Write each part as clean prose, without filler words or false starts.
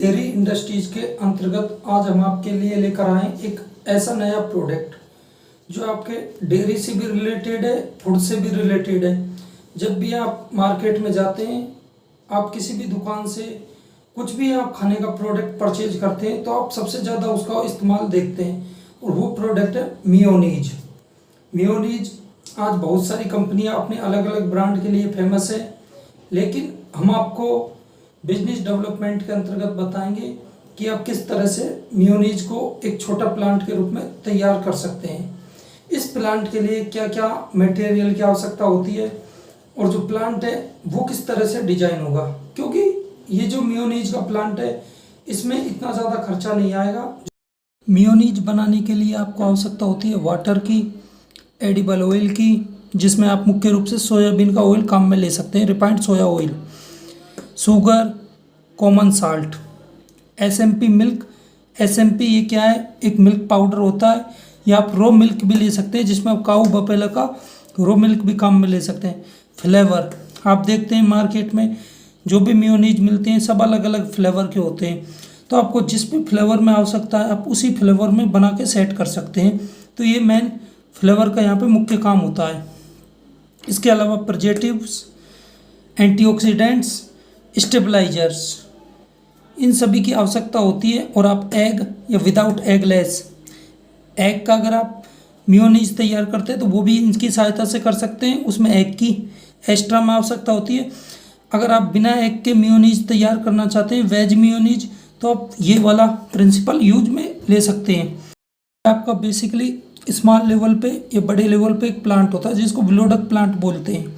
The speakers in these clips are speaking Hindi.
डेयरी इंडस्ट्रीज के अंतर्गत आज हम आपके लिए लेकर आए एक ऐसा नया प्रोडक्ट जो आपके डेयरी से भी रिलेटेड है, फूड से भी रिलेटेड है। जब भी आप मार्केट में जाते हैं, आप किसी भी दुकान से कुछ भी आप खाने का प्रोडक्ट परचेज करते हैं तो आप सबसे ज़्यादा उसका इस्तेमाल देखते हैं और वो प्रोडक्ट है मेयोनीज। मेयोनीज आज बहुत सारी कंपनियां अपने अलग अलग ब्रांड के लिए फेमस है, लेकिन हम आपको बिजनेस डेवलपमेंट के अंतर्गत बताएंगे कि आप किस तरह से मेयोनीज को एक छोटा प्लांट के रूप में तैयार कर सकते हैं। इस प्लांट के लिए क्या क्या मटेरियल की आवश्यकता होती है और जो प्लांट है वो किस तरह से डिजाइन होगा, क्योंकि ये जो मेयोनीज का प्लांट है इसमें इतना ज़्यादा खर्चा नहीं आएगा। मेयोनीज बनाने के लिए आपको आवश्यकता होती है वाटर की, एडिबल ऑयल की, जिसमें आप मुख्य रूप से सोयाबीन का ऑयल काम में ले सकते हैं, रिफाइंड सोया oil, sugar, common salt, SMP milk. SMP ये क्या है? एक मिल्क पाउडर होता है, या आप रो मिल्क भी ले सकते हैं, जिसमें आप काऊ बफेला का रो मिल्क भी काम में ले सकते हैं। फ्लेवर, आप देखते हैं मार्केट में जो भी मेयोनीज मिलते हैं सब अलग अलग फ्लेवर के होते हैं, तो आपको जिस भी फ्लेवर में आवश्यकता है आप उसी फ्लेवर में बना के सेट कर सकते हैं। तो ये मेन फ्लेवर का यहाँ पे मुख्य काम होता है। इसके अलावा प्रिजर्वेटिव्स, एंटीऑक्सीडेंट्स, स्टेबलाइजर्स, इन सभी की आवश्यकता होती है। और आप एग या विदाउट एगलेस, एग का अगर आप मेयोनीज तैयार करते हैं तो वो भी इनकी सहायता से कर सकते हैं, उसमें एग की एक्स्ट्रा में आवश्यकता होती है। अगर आप बिना एग के मेयोनीज तैयार करना चाहते हैं, वेज मेयोनीज, तो आप ये वाला प्रिंसिपल यूज में ले सकते हैं। आपका बेसिकली स्मॉल लेवल पे या बड़े लेवल पे एक प्लांट होता है जिसको ब्लोडक प्लांट बोलते हैं।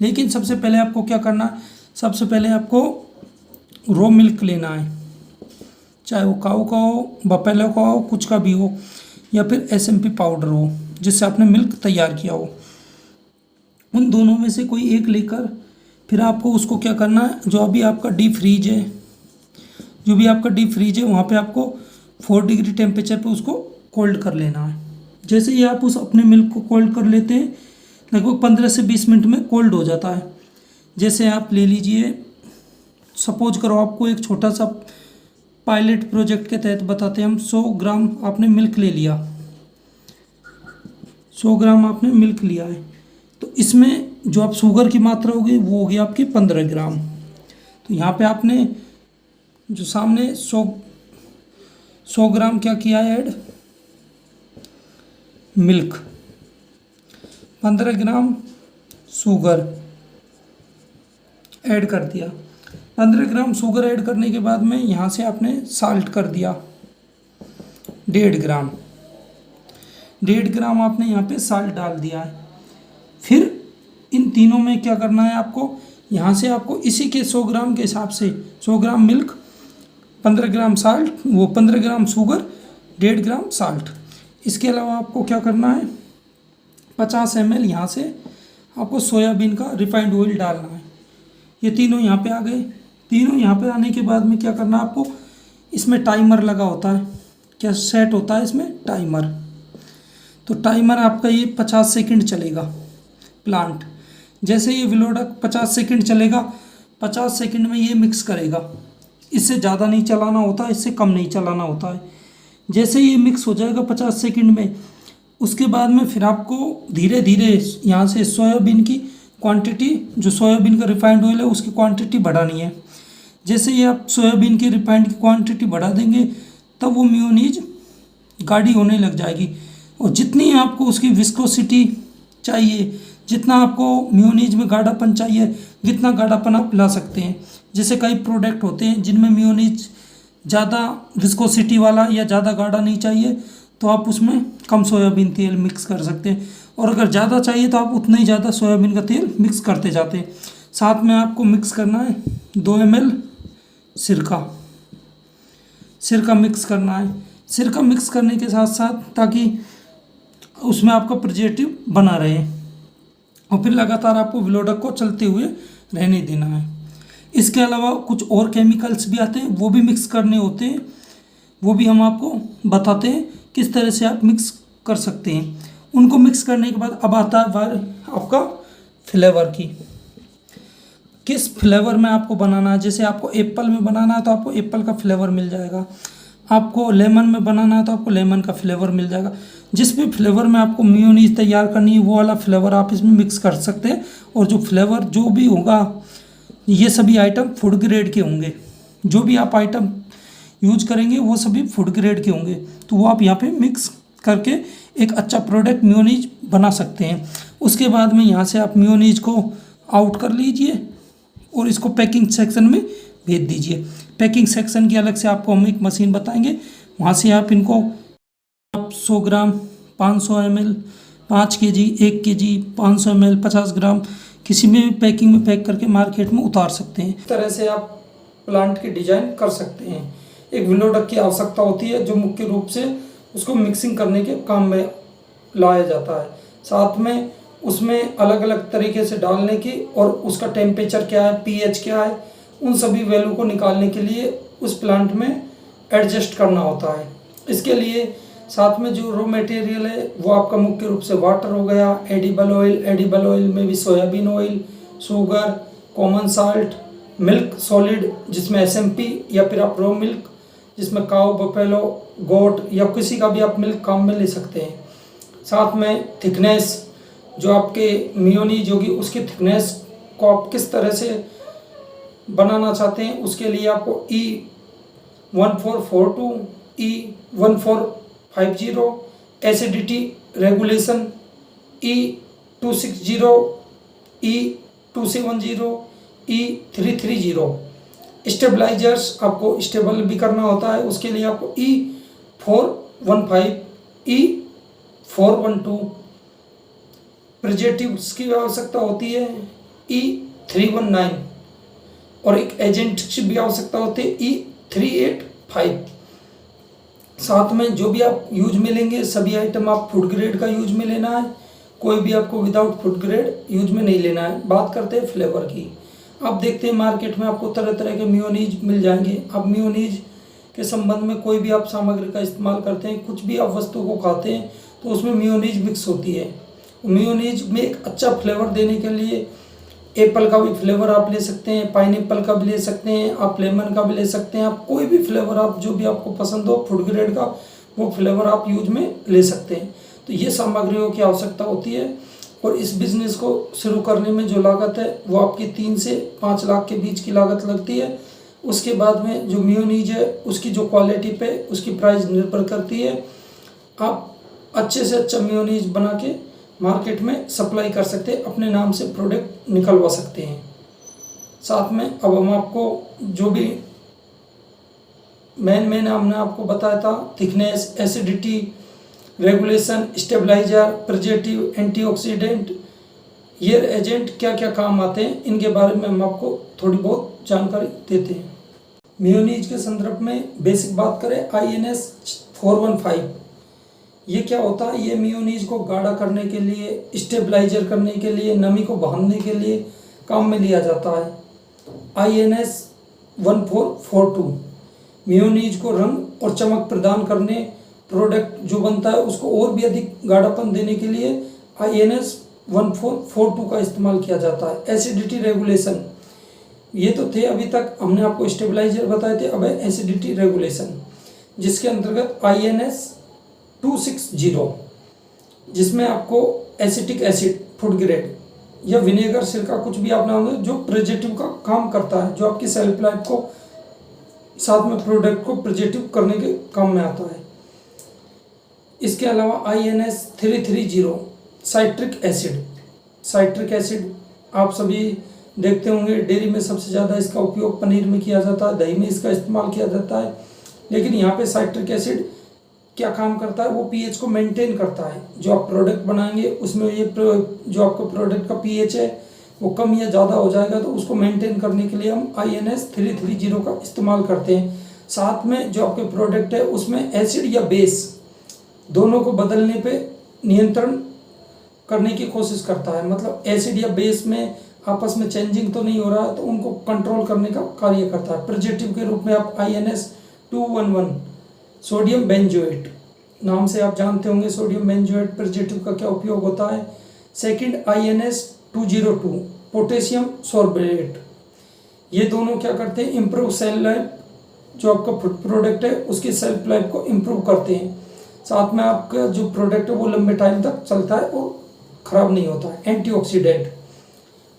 लेकिन सबसे पहले आपको क्या करना है, सबसे पहले आपको रो मिल्क लेना है, चाहे वो काऊ का हो, बफेलो का हो, कुछ का भी हो, या फिर एसएमपी पाउडर हो जिससे आपने मिल्क तैयार किया हो। उन दोनों में से कोई एक लेकर फिर आपको उसको क्या करना है, जो भी आपका डीप फ्रीज है वहाँ पे आपको 4 डिग्री टेम्परेचर पे उसको कोल्ड कर लेना है। जैसे ही आप उस अपने मिल्क को कोल्ड कर लेते हैं, लगभग 15 से 20 मिनट में कोल्ड हो जाता है। जैसे आप ले लीजिए, सपोज करो आपको एक छोटा सा पायलट प्रोजेक्ट के तहत बताते हैं हम, 100 ग्राम आपने मिल्क ले लिया, 100 ग्राम आपने मिल्क लिया है, तो इसमें जो आप शुगर की मात्रा होगी वो होगी आपकी 15 ग्राम। तो यहाँ पे आपने जो सामने 100 ग्राम क्या किया है add, milk, 15 gram sugar add कर दिया। 15 ग्राम शुगर ऐड करने के बाद में यहाँ से आपने साल्ट कर दिया 1.5 ग्राम आपने यहाँ पे साल्ट डाल दिया है। फिर इन तीनों में क्या करना है आपको, यहाँ से आपको इसी के 100 ग्राम के हिसाब से 100 ग्राम मिल्क, 15 ग्राम साल्ट, वो 15 ग्राम शुगर, 1.5 ग्राम साल्ट। इसके अलावा आपको क्या करना है, 50 ml यहाँ से आपको सोयाबीन का रिफाइंड ऑयल डालना है। ये तीनों यहाँ पे आ गए। तीनों यहाँ पे आने के बाद में क्या करना है आपको, इसमें टाइमर लगा होता है, क्या सेट होता है इसमें टाइमर, तो टाइमर आपका ये 50 सेकंड चलेगा प्लांट। जैसे ये विलोडक 50 सेकंड चलेगा, 50 सेकंड में ये मिक्स करेगा, इससे ज़्यादा नहीं चलाना होता, इससे कम नहीं चलाना होता है। जैसे ये मिक्स हो जाएगा 50 सेकंड में, उसके बाद में फिर आपको धीरे धीरे यहाँ से सोयाबीन की क्वांटिटी, जो सोयाबीन का रिफाइंड ऑयल है उसकी क्वांटिटी बढ़ानी है। जैसे ही आप सोयाबीन की रिफाइंड की क्वांटिटी बढ़ा देंगे तब वो मेयोनीज गाढ़ी होने लग जाएगी। और जितनी आपको उसकी विस्कोसिटी चाहिए, जितना आपको मेयोनीज में गाढ़ापन चाहिए, जितना गाढ़ापन आप ला सकते हैं। जैसे कई प्रोडक्ट होते हैं जिनमें मेयोनीज ज़्यादा विस्कोसिटी वाला या ज़्यादा गाढ़ा नहीं चाहिए, तो आप उसमें कम सोयाबीन तेल मिक्स कर सकते हैं, और अगर ज़्यादा चाहिए तो आप उतना ही ज़्यादा सोयाबीन का तेल मिक्स करते जाते हैं। साथ में आपको मिक्स करना है 2 ml सिरका मिक्स करना है। सिरका मिक्स करने के साथ साथ ताकि उसमें आपका प्रिजर्वेटिव बना रहे, और फिर लगातार आपको विलोडक को चलते हुए रहने देना है। इसके अलावा कुछ और केमिकल्स भी आते हैं, वो भी मिक्स करने होते हैं, वो भी हम आपको बताते हैं किस तरह से आप मिक्स कर सकते हैं। उनको मिक्स करने के बाद अब आता है आपका फ्लेवर की। किस फ्लेवर में आपको बनाना है। जैसे आपको एप्पल में बनाना है तो आपको एप्पल का फ्लेवर मिल जाएगा, आपको लेमन में बनाना है तो आपको लेमन का फ्लेवर मिल जाएगा। जिस भी फ्लेवर में आपको मेयोनीज तैयार करनी है वो वाला फ्लेवर आप इसमें मिक्स कर सकते हैं। और जो फ्लेवर जो भी होगा ये सभी आइटम फूड ग्रेड के होंगे। जो भी आप आइटम यूज करेंगे वो सभी फूड ग्रेड के होंगे, तो वो आप यहाँ पे मिक्स करके एक अच्छा प्रोडक्ट मेयोनीज बना सकते हैं। उसके बाद में यहाँ से आप मेयोनीज को आउट कर लीजिए और इसको पैकिंग सेक्शन में भेज दीजिए। पैकिंग सेक्शन की अलग से आपको हम एक मशीन बताएंगे, वहाँ से आप इनको 100 ग्राम, 500 ml, 5 kg, 1 kg, 500 ml, 50 ग्राम किसी में भी पैकिंग में पैक करके मार्केट में उतार सकते हैं। इस तरह से आप प्लांट की डिजाइन कर सकते हैं। एक विलोडक की आवश्यकता होती है जो मुख्य रूप से उसको मिक्सिंग करने के काम में लाया जाता है। साथ में उसमें अलग अलग तरीके से डालने की और उसका टेम्परेचर क्या है, पीएच क्या है, उन सभी वैल्यू को निकालने के लिए उस प्लांट में एडजस्ट करना होता है। इसके लिए साथ में जो रॉ मटेरियल है वो आपका मुख्य रूप से वाटर हो गया, एडिबल ऑयल में भी soybean oil, sugar, common salt, milk solid जिसमें एसएमपी या फिर आप रॉ मिल्क जिसमें काऊ, बफेलो, गोट या किसी का भी आप मिल्क काम में ले सकते हैं। साथ में थिकनेस जो आपके मेयोनीज होगी उसकी थिकनेस को आप किस तरह से बनाना चाहते हैं उसके लिए आपको E1442, E1450 acidity regulation, E260, E270, E330 stabilisers आपको स्टेबल भी करना होता है, उसके लिए आपको E415, E412 प्रिजर्वेटिव्स की आवश्यकता होती है, E319 और एक एजेंट की भी आवश्यकता होती है, E385। साथ में जो भी आप यूज में लेंगे सभी आइटम आप फूड ग्रेड का यूज में लेना है, कोई भी आपको विदाउट फूड ग्रेड यूज में नहीं लेना है। बात करते हैं फ्लेवर की। आप देखते हैं मार्केट में आपको तरह तरह के मेयोनीज मिल जाएंगे। अब मेयोनीज के संबंध में कोई भी आप सामग्री का इस्तेमाल करते हैं, कुछ भी आप वस्तु को खाते हैं तो उसमें मेयोनीज मिक्स होती है। मेयोनीज में एक अच्छा फ्लेवर देने के लिए एप्पल का भी फ्लेवर आप ले सकते हैं, पाइनएप्पल का भी ले सकते हैं, आप लेमन का भी ले सकते हैं। आप कोई भी फ्लेवर आप जो भी आपको पसंद हो फूड ग्रेड का वो फ्लेवर आप यूज में ले सकते हैं। तो ये सामग्रियों की आवश्यकता होती है और इस बिज़नेस को शुरू करने में जो लागत है वो आपकी 3 से 5 लाख के बीच की लागत लगती है। उसके बाद में जो मेयोनीज है उसकी जो क्वालिटी पे उसकी प्राइस निर्भर करती है। आप अच्छे से अच्छा मेयोनीज बना के मार्केट में सप्लाई कर सकते हैं, अपने नाम से प्रोडक्ट निकलवा सकते हैं। साथ में अब हम आपको जो भी मेन हमने आपको बताया था, thickness, acidity regulation, stabilizer, preservative, antioxidant, ये एजेंट क्या क्या काम आते हैं इनके बारे में हम आपको थोड़ी बहुत जानकारी देते हैं। मेयोनीज के संदर्भ में बेसिक बात करें, INS 415 ये क्या होता है, ये मेयोनीज को गाढ़ा करने के लिए, स्टेबलाइजर करने के लिए, नमी को बांधने के लिए काम में लिया जाता है। INS 1442 मेयोनीज को रंग और चमक प्रदान करने, प्रोडक्ट जो बनता है उसको और भी अधिक गाढ़ापन देने के लिए INS 1442 का इस्तेमाल किया जाता है। एसिडिटी रेगुलेशन, ये तो थे अभी तक हमने आपको स्टेबलाइजर बताए थे, अब है एसिडिटी रेगुलेशन जिसके अंतर्गत INS 260 जिसमें आपको एसिटिक एसिड फूड ग्रेड या विनेगर, सिरका कुछ भी आप नाम दें, जो प्रिजर्वेटिव का काम करता है, जो आपकी सेल्फ लाइफ को साथ में प्रोडक्ट को प्रिजर्वेटिव करने के काम में आता है। इसके अलावा INS 330 साइट्रिक एसिड आप सभी देखते होंगे, डेयरी में सबसे ज़्यादा इसका उपयोग पनीर में किया जाता है, दही में इसका इस्तेमाल किया जाता है। लेकिन यहाँ पे साइट्रिक एसिड क्या काम करता है, वो पीएच को मेंटेन करता है। जो आप प्रोडक्ट बनाएंगे उसमें ये जो आपका प्रोडक्ट का पीएच है वो कम या ज़्यादा हो जाएगा, तो उसको मेंटेन करने के लिए हम INS 330 का इस्तेमाल करते हैं। साथ में जो आपके प्रोडक्ट है उसमें एसिड या बेस दोनों को बदलने पे नियंत्रण करने की कोशिश करता है। मतलब एसिड या बेस में आपस में चेंजिंग तो नहीं हो रहा है, तो उनको कंट्रोल करने का कार्य करता है। प्रिजर्वेटिव के रूप में आप INS 211 सोडियम बेंजोएट नाम से आप जानते होंगे, सोडियम बेंजोएट प्रिजर्वेटिव का क्या उपयोग होता है। सेकंड INS 202 पोटेशियम सोर्बेट ये दोनों क्या करते हैं, इम्प्रूव सेल लाइफ, जो आपका फूड प्रोडक्ट है उसकी सेल्फ लाइफ को इम्प्रूव करते हैं। साथ में आपका जो प्रोडक्ट है वो लंबे टाइम तक चलता है और ख़राब नहीं होता है। एंटीऑक्सीडेंट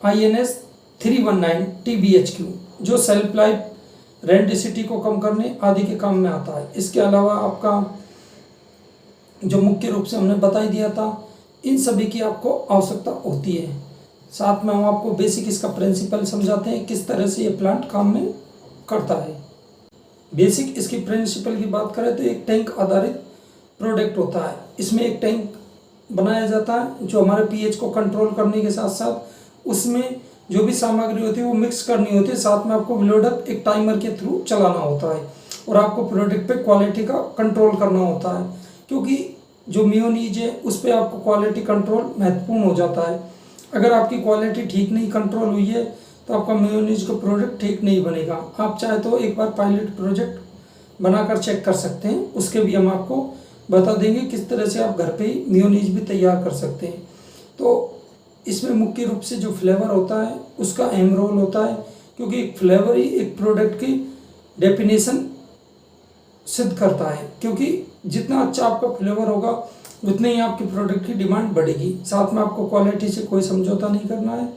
INS 319 TBHQ जो सेल्फ लाइफ, रेंडिसिटी को कम करने आदि के काम में आता है। इसके अलावा आपका जो मुख्य रूप से हमने बता ही दिया था, इन सभी की आपको आवश्यकता होती है। साथ में हम आपको बेसिक इसका प्रिंसिपल समझाते हैं, किस तरह से ये प्लांट काम में करता है। बेसिक इसकी प्रिंसिपल की बात करें तो एक टैंक आधारित प्रोडक्ट होता है। इसमें एक टैंक बनाया जाता है जो हमारे pH को कंट्रोल करने के साथ साथ उसमें जो भी सामग्री होती है वो मिक्स करनी होती है। साथ में आपको विलोडक एक टाइमर के थ्रू चलाना होता है और आपको प्रोडक्ट पे क्वालिटी का कंट्रोल करना होता है, क्योंकि जो मेयोनीज है उस पर आपको क्वालिटी कंट्रोल महत्वपूर्ण हो जाता है। अगर आपकी क्वालिटी ठीक नहीं कंट्रोल हुई है तो आपका मेयोनीज का प्रोडक्ट ठीक नहीं बनेगा। आप चाहे तो एक बार पायलट प्रोजेक्ट बनाकर चेक कर सकते हैं, उसके भी हम आपको बता देंगे किस तरह से आप घर पे ही मेयोनीज भी तैयार कर सकते हैं। तो इसमें मुख्य रूप से जो फ्लेवर होता है उसका अहम रोल होता है, क्योंकि फ्लेवर ही एक प्रोडक्ट की डेफिनेशन सिद्ध करता है। क्योंकि जितना अच्छा आपका फ्लेवर होगा उतने ही आपके प्रोडक्ट की डिमांड बढ़ेगी। साथ में आपको क्वालिटी से कोई समझौता नहीं करना है।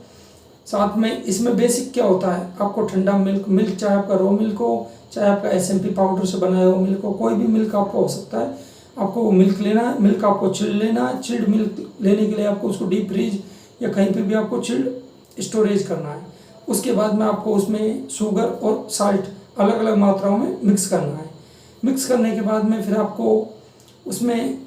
साथ में इसमें बेसिक क्या होता है, आपको ठंडा मिल्क चाहे आपका रॉ मिल्क हो, चाहे आपका SMP पाउडर से बनाया हो मिल्क हो, कोई भी मिल्क आपका हो सकता है। आपको वो मिल्क लेना है, मिल्क आपको चिल्ड लेना है। चिल्ड मिल्क लेने के लिए आपको उसको डीप फ्रीज या कहीं पे भी आपको चिल्ड स्टोरेज करना है। उसके बाद में आपको उसमें शुगर और साल्ट अलग अलग मात्राओं में मिक्स करना है। मिक्स करने के बाद में फिर आपको उसमें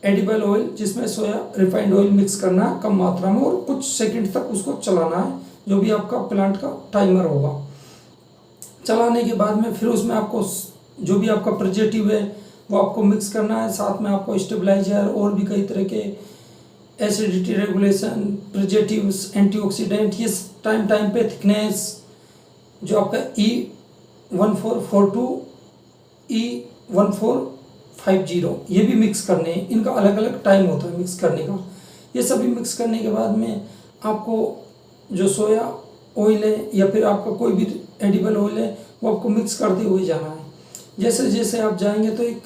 एडिबल ऑयल, जिसमें सोया रिफाइंड ऑयल मिक्स करना है कम मात्रा में और कुछ सेकंड तक उसको चलाना है, जो भी आपका प्लांट का टाइमर होगा। चलाने के बाद में फिर उसमें आपको जो भी आपका प्रिजर्वेटिव है वो आपको मिक्स करना है। साथ में आपको स्टेबलाइजर और भी कई तरह के एसिडिटी रेगुलेशन, प्रिजर्वेटिव्स, एंटीऑक्सीडेंट, ये टाइम पे थिकनेस, जो आपका E1442 E1450 ये भी मिक्स करने हैं। इनका अलग अलग टाइम होता है मिक्स करने का। ये सभी मिक्स करने के बाद में आपको जो सोया ऑयल है या फिर आपका कोई भी एडिबल ऑयल है वो आपको मिक्स करते हुए जाना है। जैसे जैसे आप जाएंगे तो एक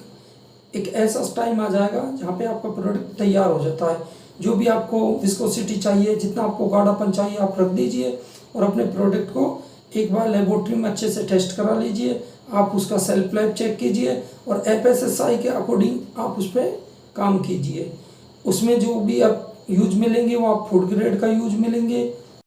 ऐसा टाइम आ जाएगा जहाँ पे आपका प्रोडक्ट तैयार हो जाता है। जो भी आपको विस्कोसिटी चाहिए, जितना आपको गाढ़ापन चाहिए आप रख दीजिए और अपने प्रोडक्ट को एक बार लेबोरेटरी में अच्छे से टेस्ट करा लीजिए। आप उसका सेल्फ लाइफ चेक कीजिए और FSSAI के अकॉर्डिंग आप उस पर काम कीजिए। उसमें जो भी आप यूज मिलेंगे वो आप फूड ग्रेड का यूज मिलेंगे।